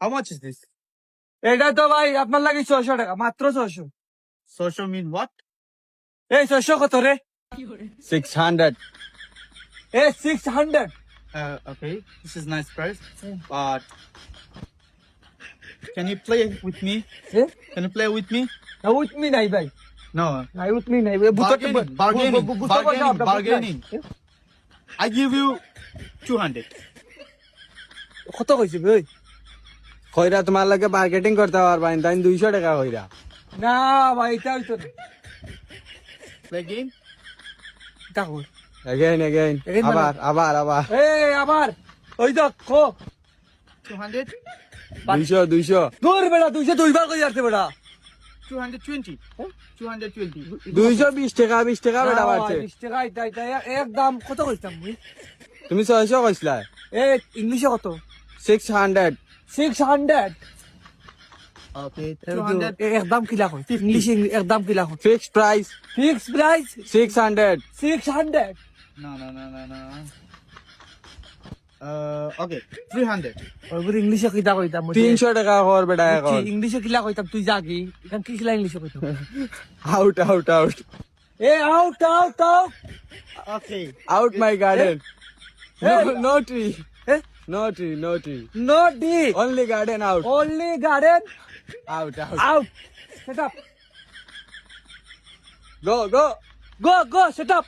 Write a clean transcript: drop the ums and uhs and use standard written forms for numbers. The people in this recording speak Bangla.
How much is this? এটা তো ভাই আপনার লাগে 600 টাকা, মাত্র 600। Social mean what? এই 600 কত রে? 600. এই 600। Okay, this is nice price, but can you play with me? A Can you play with me? না উইথ মি নাই ভাই, No. নাই উইথ মি নাই। Bargaining. I give you 200. কত কইছে ভাই? কইরা তোমার লাগে মার্কেটিং করতে পারবা না, তাই 200 টাকা কইরা। না ভাই এটা হইতো না। Play game? দেখো Again. Again আবার। এই আবার ওই দেখো 200? 200. দূর বেড়া 200 দুইবার কই যাচ্ছে বেড়া। 220. 220. 220 টাকা বেটা বাড়ছে। 20 টাকা এটা একদম কত কইতাম মুই? তুমি 600 কইছলা। এ ইংলিশে কত? 600. 600। Okay, 200. একদম কিলা কই? ইংলিশে একদম কিলা কই? Fixed price fix price 600. 600। No. Okay, 300. ওইগুলো ইংলিশে কিলা কইতাম মুই? 300 টাকা কর বেটা এখন। ইংলিশে কিলা কইতাম তুই জাগি, এখন কি কিলা ইংলিশে কইতাম? Out. এ out. Okay. Out my garden. Hey. No tree. এ No tree. নো ডি Only garden out. only garden Out. out set up Go. go set up